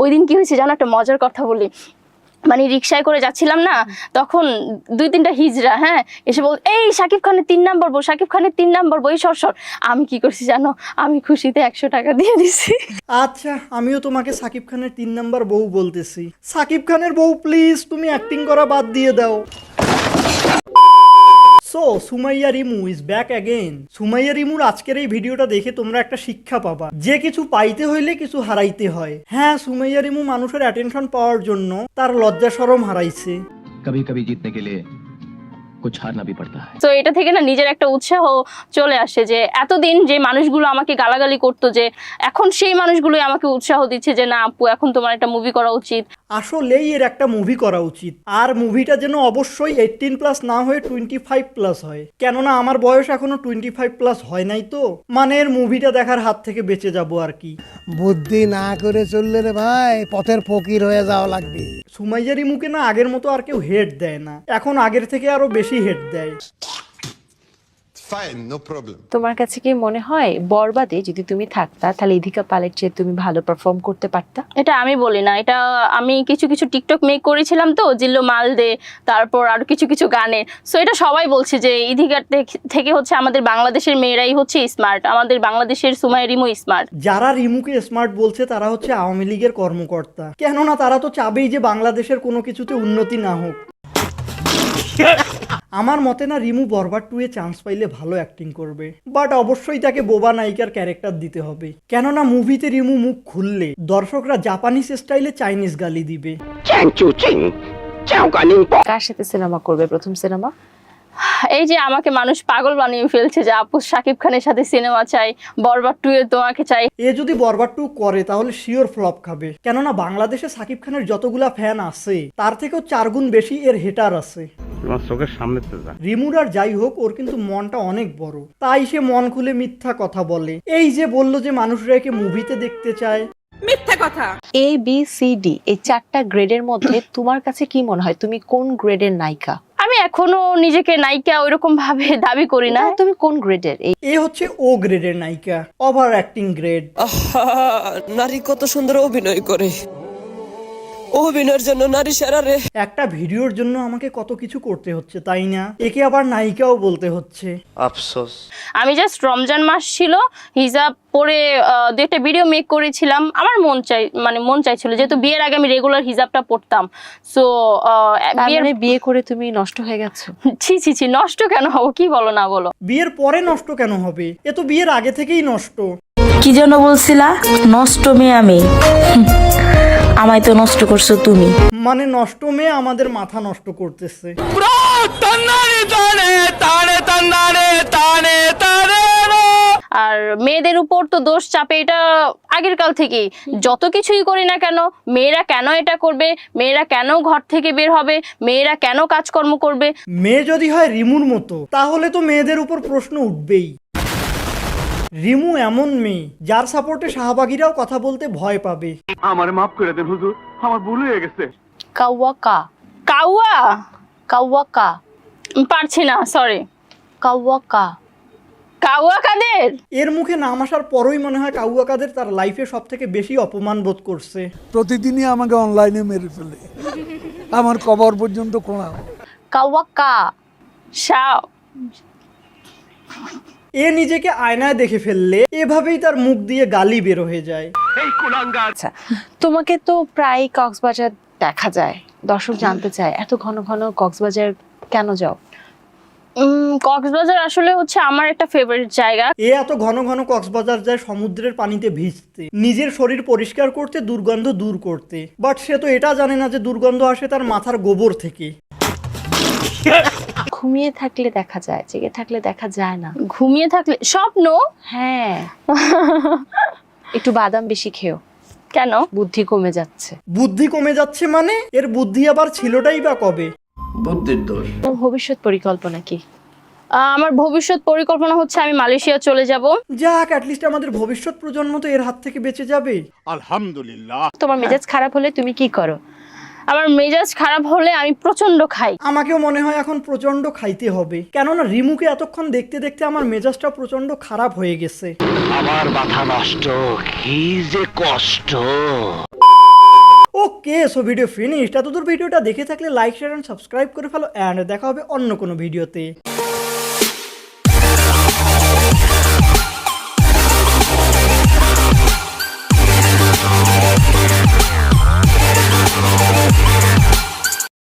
ওই দিন কি হয়েছে জানো, একটা মজার কথা বলি। মানে রিক্সায় করে যাচ্ছিলাম না, তখন 2-3টা হিজড়া হ্যাঁ এসে বল, এই শাকিব খানের 3 নাম্বার বউ, শাকিব খানের 3 নাম্বার বউ, সর। আমি কি করছি জানো, আমি খুশিতে 100 টাকা দিয়ে দিছি। আচ্ছা, আমিও তোমাকে সাকিব খানের 3 নাম্বার বউ বলতেছি। সাকিব খানের বউ প্লিজ তুমি অ্যাক্টিং করা বাদ দিয়ে দাও। So Sumaiya Rimu is back again. Sumaiya রিমুর আজকের এই ভিডিওটা দেখে তোমরা একটা শিক্ষা পাবা, যে কিছু পাইতে হইলে কিছু হারাইতে হয়। হ্যাঁ, সুমাইয়া রিমু মানুষের অ্যাটেনশন পাওয়ার জন্য তার লজ্জা শরম হারাইছে। कभी कभी जीतने के लिए कुछ हारना भी पड़ता है। তো এটা থেকে না নিজের একটা উৎসাহ চলে আসে, যে এতদিন যে মানুষগুলো আমাকে গালাগালি করতো, যে এখন সেই মানুষগুলোই আমাকে উৎসাহ দিচ্ছে যে না আপু এখন তোমার একটা মুভি করা উচিত। আসলেই এর একটা মুভি করা উচিত, আর মুভিটা যেন অবশ্যই 18+ না হয়ে 25+ হয়, কেননা আমার বয়স এখনো 25+ হয় নাই, তো মানে এর মুভিটা দেখার হাত থেকে বেঁচে যাবো আর কি। বুদ্ধি না করে চললে রে ভাই পথের ফকির হয়ে যাওয়া লাগবে। সুমাইয়া রিমুকে না আগের মতো আর কেউ হেড দেয় না, এখন আগের থেকে আরো বেশি হেড দেয়। Fine, no problem. তোমার কাছে কি মনে হয় বরবাদে যদি তুমি থাকতা তাহলে ইধিকা পালের চেয়ে তুমি ভালো পারফর্ম করতে পারতা? এটা আমি বলি না, এটা আমি কিছু টিকটক মেক করেছিলাম তো, জিল্লো মাল দে, তারপর আর কিছু গানে। সো এটা সবাই বলছে যে ইধিকার থেকে হচ্ছে আমাদের বাংলাদেশের মেয়েরাই হচ্ছে স্মার্ট, আমাদের বাংলাদেশের সুমাইয়া রিমু স্মার্ট। যারা রিমুকে স্মার্ট বলছে তারা হচ্ছে আওয়ামী লীগের কর্মকর্তা, কেননা তারা তো চাবেই যে বাংলাদেশের কোনো কিছুতে উন্নতি না হোক। আমার মতে না রিমু বরবাদ 2 এ চান্স পাইলে ভালো অ্যাক্টিং করবে, বাট অবশ্যই তাকে বোবা নায়িকার ক্যারেক্টার দিতে হবে, কেননা মুভিতে রিমু মুখ খুললে দর্শকরা জাপানিজ স্টাইলে চাইনিজ গালি দিবে। কার সাথে সিনেমা করবে প্রথম সিনেমা? এই যে আমাকে মানুষ পাগল বানিয়ে ফেলছে যে আপু শাকিব খানের সাথে সিনেমা চাই, বরবাদ 2 এ তোমাকে চাই। এ যদি বরবাদ 2 করে তাহলে শিওর ফ্লপ খাবে, কেননা বাংলাদেশে সাকিব খানের যতগুলা ফ্যান আছে তার থেকেও 4 গুণ বেশি এর হেটার আছে। রিমুর আর যাই হোক, ওর কিন্তু মনটা অনেক বড়, তাই সে মন খুলে মিথ্যা কথা বলে। এই যে বলল যে মানুষরা একে মুভিতে দেখতে চায়, A B C D এই 4টা গ্রেডের মধ্যে তোমার কাছে কি মনে হয় তুমি কোন গ্রেডের নায়িকা? আমি এখনো নিজেকে নায়িকা ওইরকম ভাবে দাবি করি না। তুমি কোন গ্রেডের? এ হচ্ছে ও গ্রেডের নায়িকা, ওভার অ্যাক্টিং গ্রেড। নারী কত সুন্দর অভিনয় করে, অভিনয়ের জন্য নারী সেরা রে। একটা ভিডিওর জন্য আমাকে কত কিছু করতে হচ্ছে, তাই না? একে আবার নায়িকাও বলতে হচ্ছে। Afsos. আমি জাস্ট রমজান মাস ছিল, হিজাব পরে 2টা ভিডিও মেক করেছিলাম। আমার মন চাইছিল, যেহেতু বিয়ের আগে আমি রেগুলার হিজাবটা পড়তাম। সো বিয়ে করে তুমি নষ্ট হয়ে গেছো? ছি নষ্ট কেন হবো, কি বলো না বলো। বিয়ের পরে নষ্ট কেন হবে, এ তো বিয়ের আগে থেকেই নষ্ট। কি যেন বলছিলা, নষ্ট মেয়ে আমি? আমায় তো নষ্ট করছো তুমি। মানে নষ্ট মেয়ে আমাদের মাথা নষ্ট করতেছে। আর মেয়েদের উপর তো দোষ চাপে, এটা আগের কাল থেকেই। যত কিছুই করি না কেন, মেয়েরা কেন এটা করবে, মেয়েরা কেন ঘর থেকে বের হবে, মেয়েরা কেন কাজকর্ম করবে। মেয়ে যদি হয় রিমুর মতো তাহলে তো মেয়েদের উপর প্রশ্ন উঠবেই। রিমু এমন মেয়ে যার সাপোর্টে শাহবাগীরাও কথা বলতে ভয় পাবে। আমার মাফ করে দেন হুজুর, আমার ভুল হয়ে গেছে। কাউয়া কা পারছি না, সরি। কাউয়া কাদের? এর মুখে নাম আসার পরই মনে হয় কাউয়া কাদের তার লাইফে সব থেকে বেশি অপমান বোধ করছে। প্রতিদিনই আমাকে অনলাইনে মেরে ফেলে, আমার কবর পর্যন্ত কোণা। কাউয়া কা এ নিজেকে আয়নায় দেখে ফেললে এভাবেই তার মুখ দিয়ে গালি বের হয়ে যায়। আচ্ছা, তোমাকে তো প্রায় কক্সবাজার দেখা যায়, দর্শক জানতে চায় এত ঘন ঘন কক্সবাজার কেন যাও? কক্সবাজার আসলে হচ্ছে আমার একটা ফেভারিট জায়গা। এ এত ঘন ঘন কক্সবাজার যায় সমুদ্রের পানিতে ভিজতে, নিজের শরীর পরিষ্কার করতে, দুর্গন্ধ দূর করতে, বাট সে তো এটা জানে না যে দুর্গন্ধ আসে তার মাথার গোবর থেকে। ঘুমিয়ে থাকলে দেখা যায়, জেগে থাকলে দেখা যায় না। ঘুমিয়ে থাকলে স্বপ্ন? হ্যাঁ। একটু বাদাম বেশি খেও। কেন? বুদ্ধি কমে যাচ্ছে। বুদ্ধি কমে যাচ্ছে মানে? এর বুদ্ধি আবার ছিলটাই বা কবে? বুদ্ধির দোষ। ভবিষ্যৎ পরিকল্পনা কি? আমার ভবিষ্যৎ পরিকল্পনা হচ্ছে আমি মালয়েশিয়া চলে যাব। যাক, অ্যাটলিস্ট আমাদের ভবিষ্যৎ প্রজন্ম তো এর হাত থেকে বেঁচে যাবে। আলহামদুলিল্লাহ। তোমার মেজাজ খারাপ হলে তুমি কি করো? আমার মেজাজ খারাপ হলে আমি প্রচন্ড খাই। আমাকেও মনে হয় এখন প্রচন্ড খাইতে হবে, কেননা রিমুকে এতক্ষণ দেখতে দেখতে আমার মেজাজটা প্রচন্ড খারাপ হয়ে গেছে। আমার মাথা নষ্ট, কি যে কষ্ট। ওকে, সো ভিডিও ফিনিশড। এতদূর ভিডিওটা দেখে থাকলে লাইক শেয়ার এন্ড সাবস্ক্রাইব করে ফেলো, এন্ড দেখা হবে অন্য কোনো ভিডিওতে।